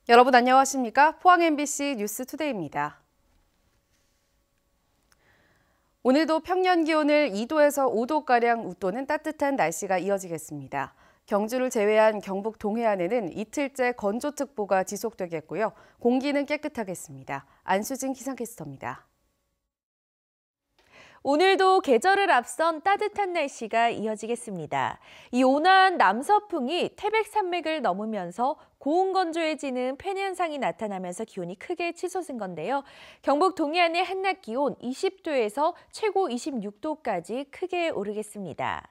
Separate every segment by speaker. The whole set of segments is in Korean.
Speaker 1: 여러분 안녕하십니까? 포항 MBC 뉴스투데이입니다. 오늘도 평년 기온을 2도에서 5도가량 웃도는 따뜻한 날씨가 이어지겠습니다. 경주를 제외한 경북 동해안에는 이틀째 건조특보가 지속되겠고요. 공기는 깨끗하겠습니다. 안수진 기상캐스터입니다.
Speaker 2: 오늘도 계절을 앞선 따뜻한 날씨가 이어지겠습니다. 이 온화한 남서풍이 태백산맥을 넘으면서 고온건조해지는 팬 현상이 나타나면서 기온이 크게 치솟은 건데요. 경북 동해안의 한낮 기온 20도에서 최고 26도까지 크게 오르겠습니다.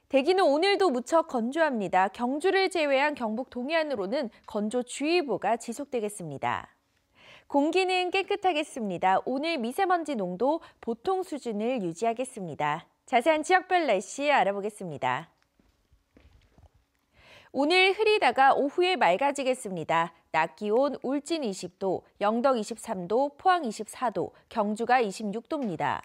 Speaker 2: 대기는 오늘도 무척 건조합니다. 경주를 제외한 경북 동해안으로는 건조주의보가 지속되겠습니다. 공기는 깨끗하겠습니다. 오늘 미세먼지 농도 보통 수준을 유지하겠습니다. 자세한 지역별 날씨 알아보겠습니다. 오늘 흐리다가 오후에 맑아지겠습니다. 낮 기온 울진 20도, 영덕 23도, 포항 24도, 경주가 26도입니다.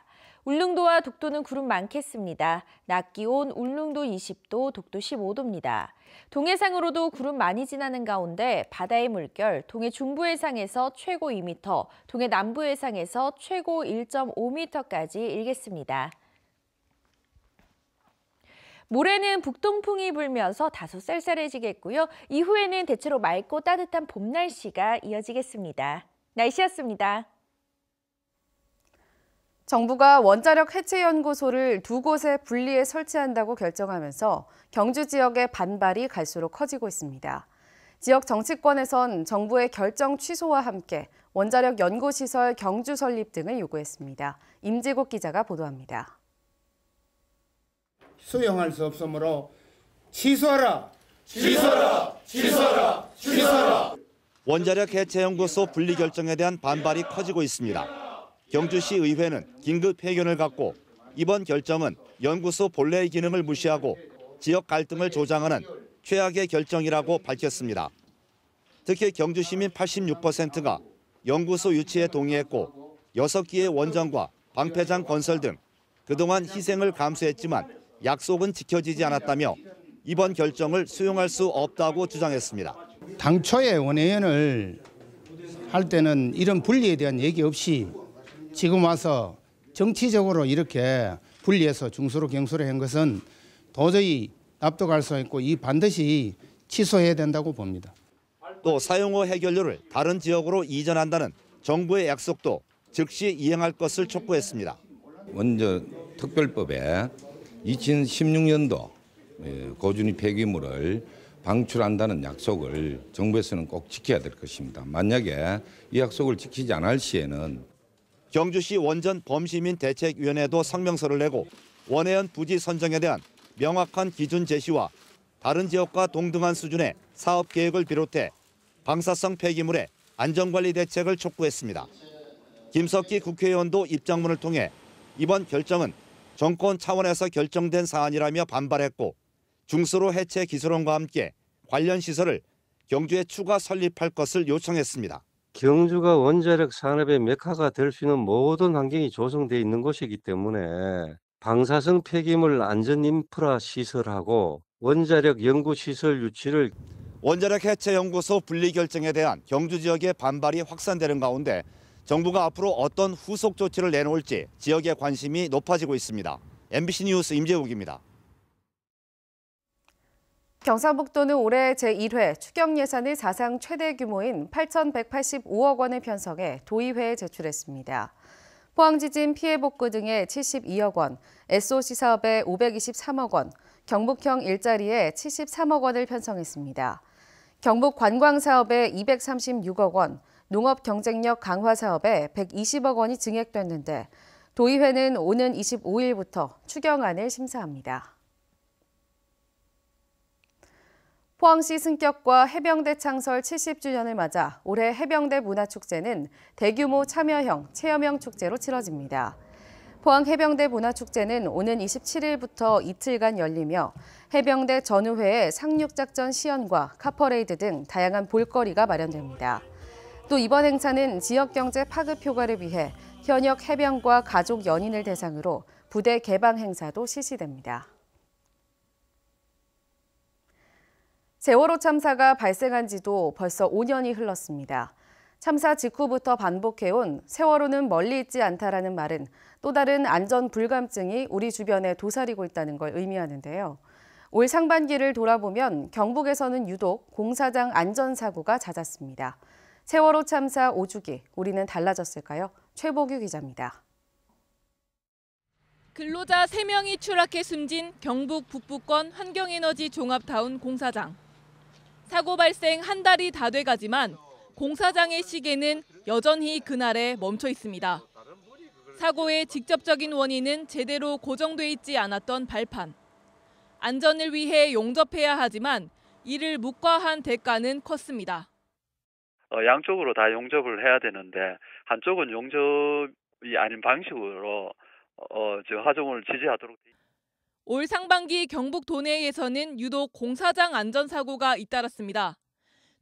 Speaker 2: 울릉도와 독도는 구름 많겠습니다. 낮 기온 울릉도 20도, 독도 15도입니다. 동해상으로도 구름 많이 지나는 가운데 바다의 물결 동해 중부 해상에서 최고 2m, 동해 남부 해상에서 최고 1.5m까지 일겠습니다. 모레는 북동풍이 불면서 다소 쌀쌀해지겠고요. 이후에는 대체로 맑고 따뜻한 봄 날씨가 이어지겠습니다. 날씨였습니다.
Speaker 1: 정부가 원자력 해체연구소를 두 곳에 분리해 설치한다고 결정하면서 경주 지역의 반발이 갈수록 커지고 있습니다. 지역 정치권에선 정부의 결정 취소와 함께 원자력 연구시설 경주 설립 등을 요구했습니다. 임지국 기자가 보도합니다.
Speaker 3: 수용할 수 없으므로 취소하라!
Speaker 4: 취소하라! 취소하라! 취소하라!
Speaker 5: 원자력 해체연구소 분리 결정에 대한 반발이 커지고 있습니다. 경주시 의회는 긴급 회견을 갖고 이번 결정은 연구소 본래의 기능을 무시하고 지역 갈등을 조장하는 최악의 결정이라고 밝혔습니다. 특히 경주 시민 86%가 연구소 유치에 동의했고 6기의 원전과 방패장 건설 등 그동안 희생을 감수했지만 약속은 지켜지지 않았다며 이번 결정을 수용할 수 없다고 주장했습니다.
Speaker 3: 당초에 원회의원을 할 때는 이런 분리에 대한 얘기 없이 지금 와서 정치적으로 이렇게 분리해서 중수로 경수로 한 것은 도저히 납득할 수 없고 이 반드시 취소해야 된다고 봅니다.
Speaker 5: 또 사용호 해결료를 다른 지역으로 이전한다는 정부의 약속도 즉시 이행할 것을 촉구했습니다.
Speaker 6: 원전 특별법에 2016년도 고준위 폐기물을 방출한다는 약속을 정부에서는 꼭 지켜야 될 것입니다. 만약에 이 약속을 지키지 않을 시에는
Speaker 5: 경주시 원전 범시민 대책위원회도 성명서를 내고 원해연 부지 선정에 대한 명확한 기준 제시와 다른 지역과 동등한 수준의 사업 계획을 비롯해 방사성 폐기물의 안전관리 대책을 촉구했습니다. 김석기 국회의원도 입장문을 통해 이번 결정은 정권 차원에서 결정된 사안이라며 반발했고 중수로 해체 기술원과 함께 관련 시설을 경주에 추가 설립할 것을 요청했습니다.
Speaker 7: 경주가 원자력 산업의 메카가 될 수 있는 모든 환경이 조성되어 있는 곳이기 때문에 방사성 폐기물 안전 인프라 시설하고 원자력 연구시설 유치를
Speaker 5: 원자력 해체연구소 분리 결정에 대한 경주 지역의 반발이 확산되는 가운데 정부가 앞으로 어떤 후속 조치를 내놓을지 지역의 관심이 높아지고 있습니다. MBC 뉴스 임재욱입니다.
Speaker 1: 경상북도는 올해 제1회 추경 예산을 사상 최대 규모인 8,185억 원을 편성해 도의회에 제출했습니다. 포항지진 피해 복구 등에 72억 원, SOC 사업에 523억 원, 경북형 일자리에 73억 원을 편성했습니다. 경북 관광 사업에 236억 원, 농업 경쟁력 강화 사업에 120억 원이 증액됐는데 도의회는 오는 25일부터 추경안을 심사합니다. 포항시 승격과 해병대 창설 70주년을 맞아 올해 해병대 문화축제는 대규모 참여형, 체험형 축제로 치러집니다. 포항 해병대 문화축제는 오는 27일부터 이틀간 열리며 해병대 전우회의 상륙작전 시연과 카퍼레이드 등 다양한 볼거리가 마련됩니다. 또 이번 행사는 지역경제 파급 효과를 위해 현역 해병과 가족 연인을 대상으로 부대 개방 행사도 실시됩니다. 세월호 참사가 발생한 지도 벌써 5년이 흘렀습니다. 참사 직후부터 반복해온 세월호는 멀리 있지 않다라는 말은 또 다른 안전 불감증이 우리 주변에 도사리고 있다는 걸 의미하는데요. 올 상반기를 돌아보면 경북에서는 유독 공사장 안전사고가 잦았습니다. 세월호 참사 5주기, 우리는 달라졌을까요? 최보규 기자입니다.
Speaker 8: 근로자 3명이 추락해 숨진 경북 북부권 환경에너지 종합타운 공사장. 사고 발생 한 달이 다 돼가지만 공사장의 시계는 여전히 그날에 멈춰 있습니다. 사고의 직접적인 원인은 제대로 고정돼 있지 않았던 발판. 안전을 위해 용접해야 하지만 이를 묵과한 대가는 컸습니다.
Speaker 9: 양쪽으로 다 용접을 해야 되는데 한쪽은 용접이 아닌 방식으로 하중을 지지하도록.
Speaker 8: 올 상반기 경북 도내에서는 유독 공사장 안전사고가 잇따랐습니다.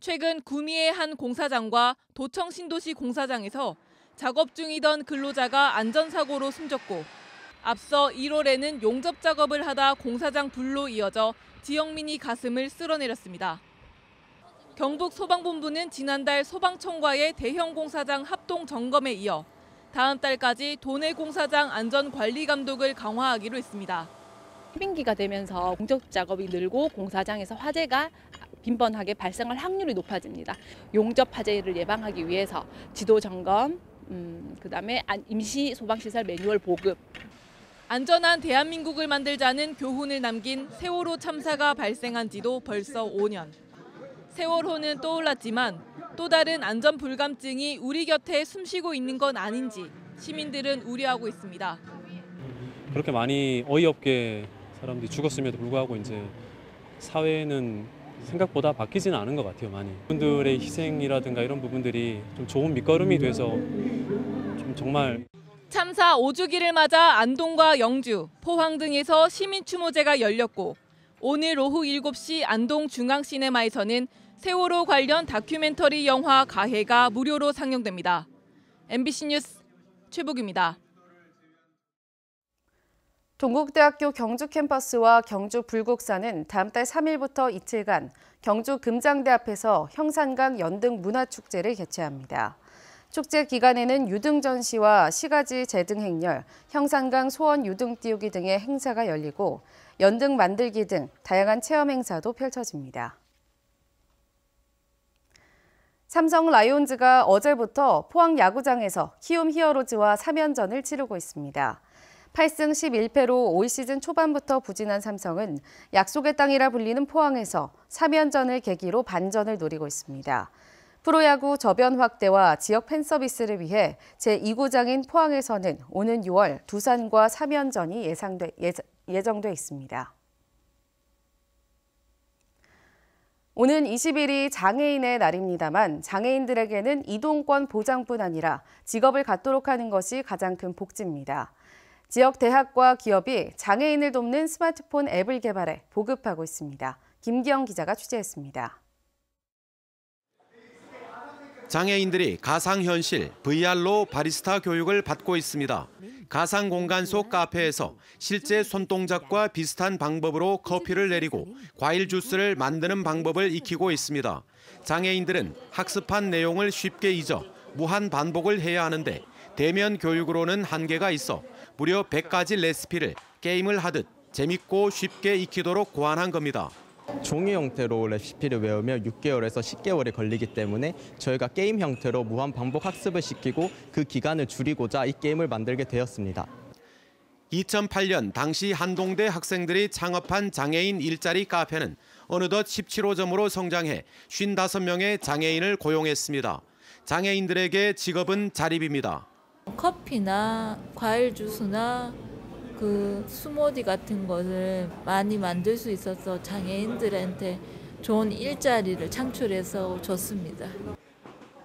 Speaker 8: 최근 구미의 한 공사장과 도청 신도시 공사장에서 작업 중이던 근로자가 안전사고로 숨졌고 앞서 1월에는 용접 작업을 하다 공사장 불로 이어져 지영민이 가슴을 쓸어내렸습니다. 경북 소방본부는 지난달 소방청과의 대형 공사장 합동 점검에 이어 다음 달까지 도내 공사장 안전관리 감독을 강화하기로 했습니다.
Speaker 10: 하반기가 되면서 용접 작업이 늘고 공사장에서 화재가 빈번하게 발생할 확률이 높아집니다. 용접 화재를 예방하기 위해서 지도 점검, 그다음에 임시 소방시설 매뉴얼 보급.
Speaker 8: 안전한 대한민국을 만들자는 교훈을 남긴 세월호 참사가 발생한 지도 벌써 5년. 세월호는 떠올랐지만 또 다른 안전 불감증이 우리 곁에 숨쉬고 있는 건 아닌지 시민들은 우려하고 있습니다.
Speaker 11: 그렇게 많이 어이없게 사람들이 죽었음에도 불구하고 이제 사회는 생각보다 바뀌지는 않은 것 같아요, 많이. 분들의 희생이라든가 이런 부분들이 좀 좋은 밑거름이 돼서 좀 정말.
Speaker 8: 참사 5주기를 맞아 안동과 영주, 포항 등에서 시민 추모제가 열렸고 오늘 오후 7시 안동 중앙시네마에서는 세월호 관련 다큐멘터리 영화 가해가 무료로 상영됩니다. MBC 뉴스 최보규입니다.
Speaker 1: 동국대학교 경주 캠퍼스와 경주 불국사는 다음 달 3일부터 이틀간 경주 금장대 앞에서 형산강 연등 문화축제를 개최합니다. 축제 기간에는 유등 전시와 시가지 제등 행렬, 형산강 소원 유등 띄우기 등의 행사가 열리고 연등 만들기 등 다양한 체험 행사도 펼쳐집니다. 삼성 라이온즈가 어제부터 포항 야구장에서 키움 히어로즈와 3연전을 치르고 있습니다. 8승 11패로 올 시즌 초반부터 부진한 삼성은 약속의 땅이라 불리는 포항에서 3연전을 계기로 반전을 노리고 있습니다. 프로야구 저변 확대와 지역 팬 서비스를 위해 제2구장인 포항에서는 오는 6월 두산과 3연전이 예정돼 있습니다. 오는 20일이 장애인의 날입니다만 장애인들에게는 이동권 보장뿐 아니라 직업을 갖도록 하는 것이 가장 큰 복지입니다. 지역 대학과 기업이 장애인을 돕는 스마트폰 앱을 개발해 보급하고 있습니다. 김기영 기자가 취재했습니다.
Speaker 12: 장애인들이 가상현실 VR로 바리스타 교육을 받고 있습니다. 가상공간 속 카페에서 실제 손동작과 비슷한 방법으로 커피를 내리고 과일 주스를 만드는 방법을 익히고 있습니다. 장애인들은 학습한 내용을 쉽게 잊어 무한 반복을 해야 하는데 대면 교육으로는 한계가 있어 무려 100가지 레시피를 게임을 하듯 재밌고 쉽게 익히도록 고안한 겁니다.
Speaker 13: 종이 형태로 레시피를 외우면 6개월에서 10개월이 걸리기 때문에 저희가 게임 형태로 무한 반복 학습을 시키고 그 기간을 줄이고자 이 게임을 만들게 되었습니다.
Speaker 12: 2008년 당시 한동대 학생들이 창업한 장애인 일자리 카페는 어느덧 17호점으로 성장해 55명의 장애인을 고용했습니다. 장애인들에게 직업은 자립입니다.
Speaker 14: 커피나 과일 주스나 스무디 같은 것을 많이 만들 수 있어서 장애인들한테 좋은 일자리를 창출해서 줬습니다.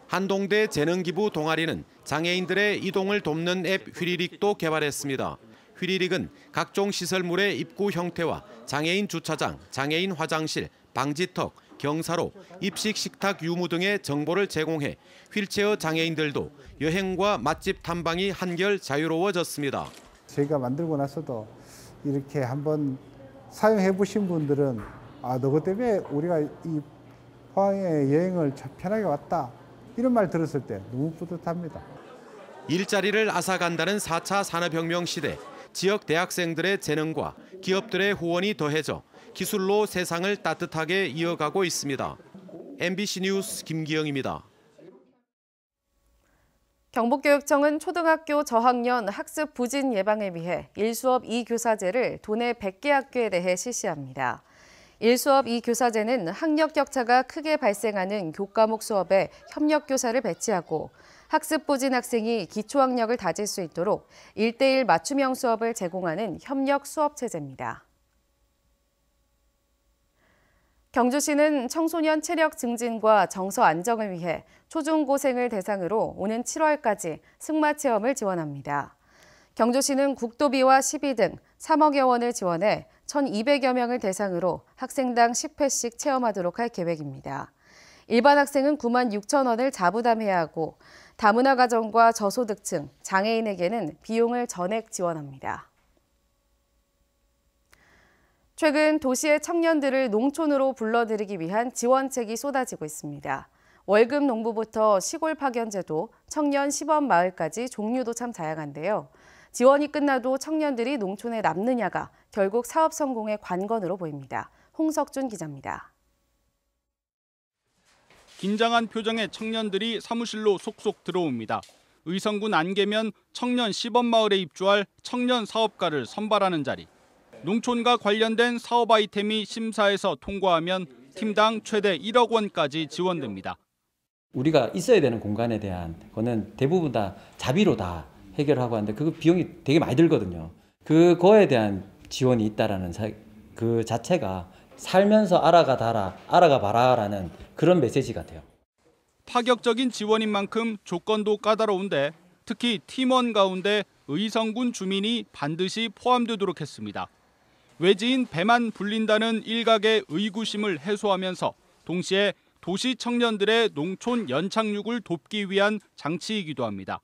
Speaker 12: 한동대 재능기부 동아리는 장애인들의 이동을 돕는 앱 휘리릭도 개발했습니다. 휘리릭은 각종 시설물의 입구 형태와 장애인 주차장, 장애인 화장실, 방지턱, 경사로, 입식 식탁 유무 등의 정보를 제공해 휠체어 장애인들도 여행과 맛집 탐방이 한결 자유로워졌습니다.
Speaker 15: 저희가 만들고 나서도 이렇게 한번 사용해 보신 분들은 너것 때문에 우리가 이 포항에 여행을 참 편하게 왔다. 이런 말 들었을 때 너무 뿌듯합니다.
Speaker 12: 일자리를 앗아간다는 4차 산업혁명 시대, 지역 대학생들의 재능과 기업들의 후원이 더해져 기술로 세상을 따뜻하게 이어가고 있습니다. MBC 뉴스 김기영입니다.
Speaker 1: 경북교육청은 초등학교 저학년 학습 부진 예방을 위해 1수업 2교사제를 도내 100개 학교에 대해 실시합니다. 1수업 2교사제는 학력 격차가 크게 발생하는 교과목 수업에 협력교사를 배치하고 학습 부진 학생이 기초학력을 다질 수 있도록 1:1 맞춤형 수업을 제공하는 협력 수업 체제입니다. 경주시는 청소년 체력 증진과 정서 안정을 위해 초중고생을 대상으로 오는 7월까지 승마 체험을 지원합니다. 경주시는 국도비와 시비 등 3억여 원을 지원해 1,200여 명을 대상으로 학생당 10회씩 체험하도록 할 계획입니다. 일반 학생은 9만 6천 원을 자부담해야 하고 다문화 가정과 저소득층, 장애인에게는 비용을 전액 지원합니다. 최근 도시의 청년들을 농촌으로 불러들이기 위한 지원책이 쏟아지고 있습니다. 월급 농부부터 시골 파견제도, 청년 시범 마을까지 종류도 참 다양한데요. 지원이 끝나도 청년들이 농촌에 남느냐가 결국 사업 성공의 관건으로 보입니다. 홍석준 기자입니다.
Speaker 16: 긴장한 표정의 청년들이 사무실로 속속 들어옵니다. 의성군 안개면 청년 시범마을에 입주할 청년 사업가를 선발하는 자리. 농촌과 관련된 사업 아이템이 심사에서 통과하면 팀당 최대 1억 원까지 지원됩니다.
Speaker 17: 우리가 있어야 되는 공간에 대한 거는 대부분 다 자비로 다 해결하고 하는데 그 비용이 되게 많이 들거든요. 그거에 대한 지원이 있다라는 그 자체가 살면서 알아가 봐라라는 그런 메시지 같아요.
Speaker 16: 파격적인 지원인 만큼 조건도 까다로운데 특히 팀원 가운데 의성군 주민이 반드시 포함되도록 했습니다. 외지인 배만 불린다는 일각의 의구심을 해소하면서 동시에 도시 청년들의 농촌 연착륙을 돕기 위한 장치이기도 합니다.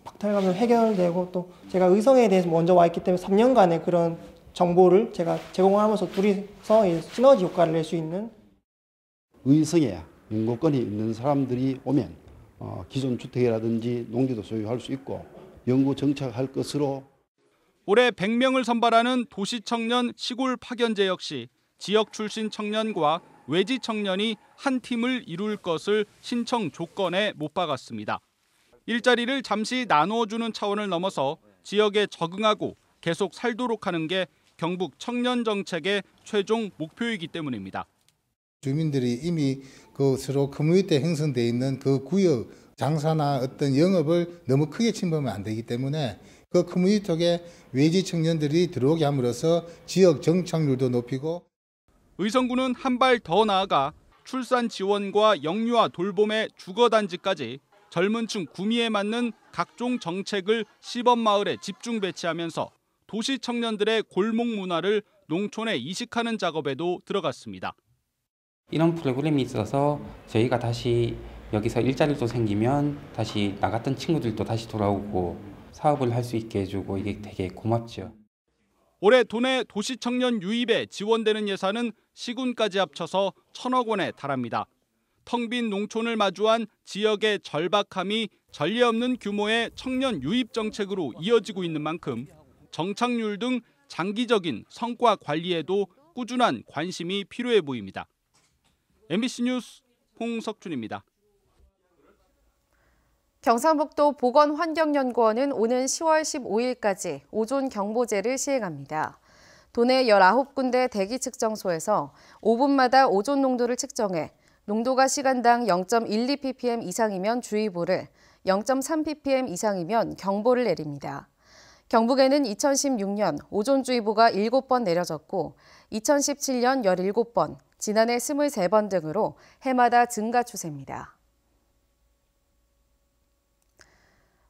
Speaker 18: 박탈감도 해결되고 또 제가 의성에 대해서 먼저 와 있기 때문에 3년간의 그런 정보를 제가 제공하면서 둘이서 시너지 효과를 낼 수 있는.
Speaker 19: 의성에 연구권이 있는 사람들이 오면 기존 주택이라든지 농지도 소유할 수 있고 연구 정착할 것으로.
Speaker 16: 올해 100명을 선발하는 도시청년 시골 파견제 역시 지역 출신 청년과 외지 청년이 한 팀을 이룰 것을 신청 조건에 못 박았습니다. 일자리를 잠시 나누어주는 차원을 넘어서 지역에 적응하고 계속 살도록 하는 게 경북 청년 정책의 최종 목표이기 때문입니다.
Speaker 20: 주민들이 이미 그 서로 커뮤니티에 형성돼 있는 그 구역 장사나 어떤 영업을 너무 크게 침범하면 안 되기 때문에 그 커뮤니티 쪽에 외지 청년들이 들어오게 함으로써 지역 정착률도 높이고.
Speaker 16: 의성군은 한 발 더 나아가 출산 지원과 영유아 돌봄의 주거단지까지 젊은 층 구미에 맞는 각종 정책을 시범마을에 집중 배치하면서 도시 청년들의 골목 문화를 농촌에 이식하는 작업에도 들어갔습니다.
Speaker 21: 이런 프로그램이 있어서 저희가 다시 여기서 일자리도 생기면 다시 나갔던 친구들도 다시 돌아오고 사업을 할 수 있게 해주고 이게 되게 고맙죠.
Speaker 16: 올해 도내 도시 청년 유입에 지원되는 예산은 시군까지 합쳐서 1,000억 원에 달합니다. 텅 빈 농촌을 마주한 지역의 절박함이 전례 없는 규모의 청년 유입 정책으로 이어지고 있는 만큼 정착률 등 장기적인 성과 관리에도 꾸준한 관심이 필요해 보입니다. MBC 뉴스 홍석준입니다.
Speaker 1: 경상북도 보건환경연구원은 오는 10월 15일까지 오존 경보제를 시행합니다. 도내 19군데 대기 측정소에서 5분마다 오존 농도를 측정해 농도가 시간당 0.12ppm 이상이면 주의보를, 0.3ppm 이상이면 경보를 내립니다. 경북에는 2016년 오존주의보가 7번 내려졌고 2017년 17번, 지난해 23번 등으로 해마다 증가 추세입니다.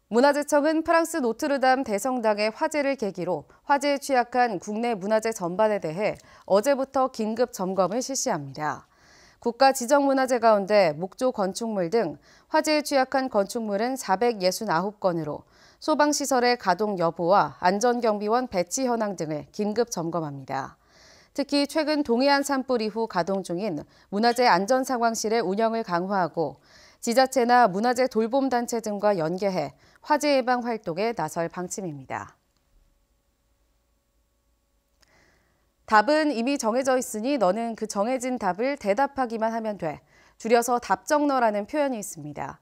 Speaker 1: 문화재청은 프랑스 노트르담 대성당의 화재를 계기로 화재에 취약한 국내 문화재 전반에 대해 어제부터 긴급 점검을 실시합니다. 국가 지정문화재 가운데 목조 건축물 등 화재에 취약한 건축물은 469건으로 소방시설의 가동 여부와 안전경비원 배치 현황 등을 긴급 점검합니다. 특히 최근 동해안 산불 이후 가동 중인 문화재 안전상황실의 운영을 강화하고 지자체나 문화재 돌봄단체 등과 연계해 화재 예방 활동에 나설 방침입니다. 답은 이미 정해져 있으니 너는 그 정해진 답을 대답하기만 하면 돼. 줄여서 답정너라는 표현이 있습니다.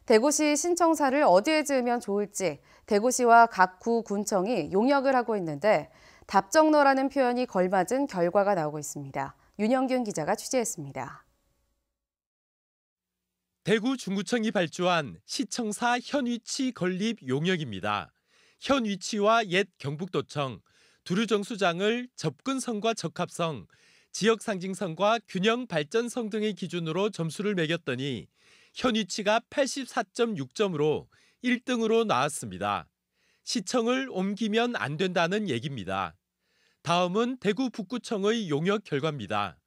Speaker 1: 대구시 신청사를 어디에 지으면 좋을지 대구시와 각 구, 군청이 용역을 하고 있는데 답정너라는 표현이 걸맞은 결과가 나오고 있습니다. 윤영균 기자가 취재했습니다.
Speaker 2: 대구 중구청이 발주한 시청사 현위치 건립 용역입니다. 현위치와 옛 경북도청, 두류정수장을 접근성과 적합성, 지역상징성과 균형 발전성 등의 기준으로 점수를 매겼더니 현위치가 84.6점으로 1등으로 나왔습니다. 시청을 옮기면 안 된다는 얘기입니다. 다음은 대구 북구청의 용역 결과입니다.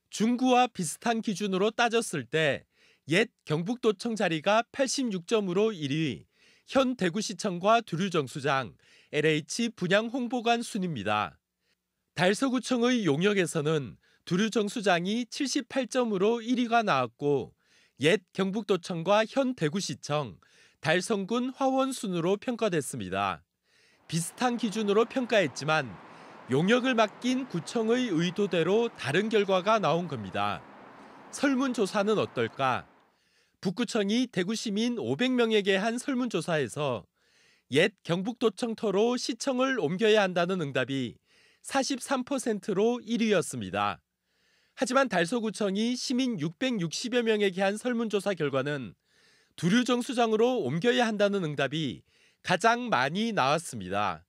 Speaker 2: 중구와 비슷한 기준으로 따졌을 때 옛 경북도청 자리가 86점으로 1위, 현 대구시청과 두류정수장, LH 분양홍보관 순입니다. 달서구청의 용역에서는 두류정수장이 78점으로 1위가 나왔고 옛 경북도청과 현 대구시청, 달성군 화원 순으로 평가됐습니다. 비슷한 기준으로 평가했지만 용역을 맡긴 구청의 의도대로 다른 결과가 나온 겁니다. 설문조사는 어떨까? 북구청이 대구시민 500명에게 한 설문조사에서 옛 경북도청터로 시청을 옮겨야 한다는 응답이 43%로 1위였습니다. 하지만 달서구청이 시민 660여 명에게 한 설문조사 결과는 두류정수장으로 옮겨야 한다는 응답이 가장 많이 나왔습니다.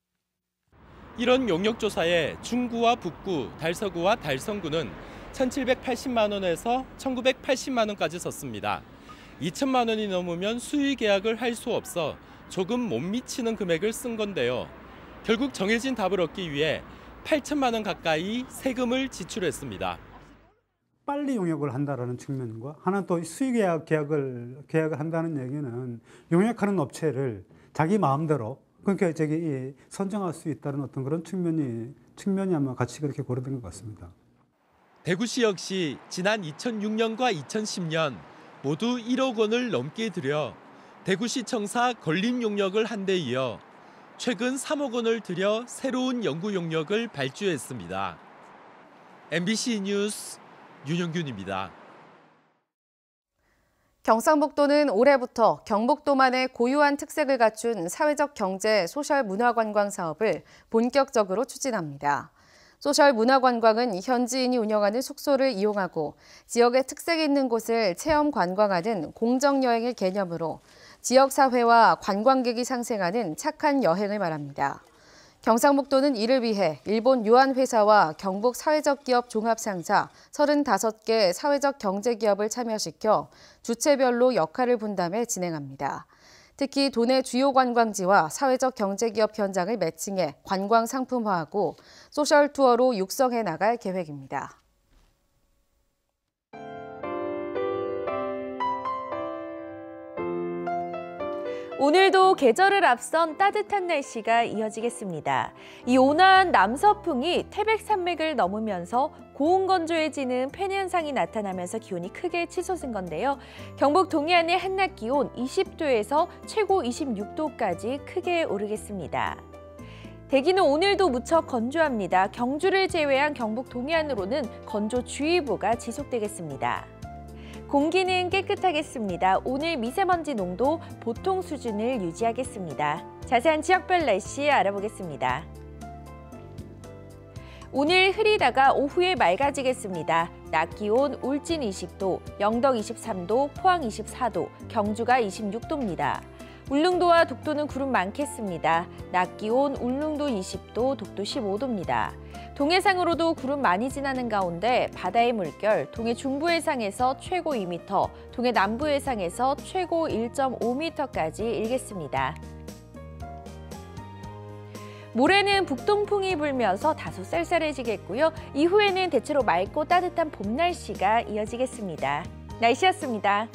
Speaker 2: 이런 용역조사에 중구와 북구, 달서구와 달성구는 1,780만 원에서 1,980만 원까지 섰습니다. 2천만 원이 넘으면 수의 계약을 할 수 없어 조금 못 미치는 금액을 쓴 건데요. 결국 정해진 답을 얻기 위해 8천만 원 가까이 세금을 지출했습니다.
Speaker 22: 빨리 용역을 한다는 측면과 하나 또 수의계약을 한다는 얘기는 용역하는 업체를 자기 마음대로 그러니까 선정할 수 있다는 어떤 그런 측면이 아마 같이 그렇게 고려된 것 같습니다.
Speaker 2: 대구시 역시 지난 2006년과 2010년 모두 1억 원을 넘게 들여 대구시청사 건립 용역을 한 데 이어 최근 3억 원을 들여 새로운 연구 용역을 발주했습니다. MBC 뉴스 윤영균입니다.
Speaker 1: 경상북도는 올해부터 경북도만의 고유한 특색을 갖춘 사회적 경제 소셜 문화관광 사업을 본격적으로 추진합니다. 소셜 문화관광은 현지인이 운영하는 숙소를 이용하고 지역의 특색이 있는 곳을 체험 관광하는 공정여행의 개념으로 지역사회와 관광객이 상생하는 착한 여행을 말합니다. 경상북도는 이를 위해 일본 유한회사와 경북 사회적 기업 종합상사 35개 사회적 경제기업을 참여시켜 주체별로 역할을 분담해 진행합니다. 특히 도내 주요 관광지와 사회적 경제기업 현장을 매칭해 관광 상품화하고 소셜 투어로 육성해 나갈 계획입니다.
Speaker 23: 오늘도 계절을 앞선 따뜻한 날씨가 이어지겠습니다. 이 온화한 남서풍이 태백산맥을 넘으면서 고온건조해지는 팬 현상이 나타나면서 기온이 크게 치솟은 건데요. 경북 동해안의 한낮 기온 20도에서 최고 26도까지 크게 오르겠습니다. 대기는 오늘도 무척 건조합니다. 경주를 제외한 경북 동해안으로는 건조주의보가 지속되겠습니다. 공기는 깨끗하겠습니다. 오늘 미세먼지 농도 보통 수준을 유지하겠습니다. 자세한 지역별 날씨 알아보겠습니다. 오늘 흐리다가 오후에 맑아지겠습니다. 낮 기온 울진 20도, 영덕 23도, 포항 24도, 경주가 26도입니다. 울릉도와 독도는 구름 많겠습니다. 낮 기온 울릉도 20도, 독도 15도입니다. 동해상으로도 구름 많이 지나는 가운데 바다의 물결 동해 중부 해상에서 최고 2m, 동해 남부 해상에서 최고 1.5m까지 일겠습니다. 모레는 북동풍이 불면서 다소 쌀쌀해지겠고요. 이후에는 대체로 맑고 따뜻한 봄 날씨가 이어지겠습니다. 날씨였습니다.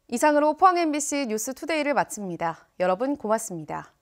Speaker 1: 이상으로 포항 MBC 뉴스 투데이를 마칩니다. 여러분 고맙습니다.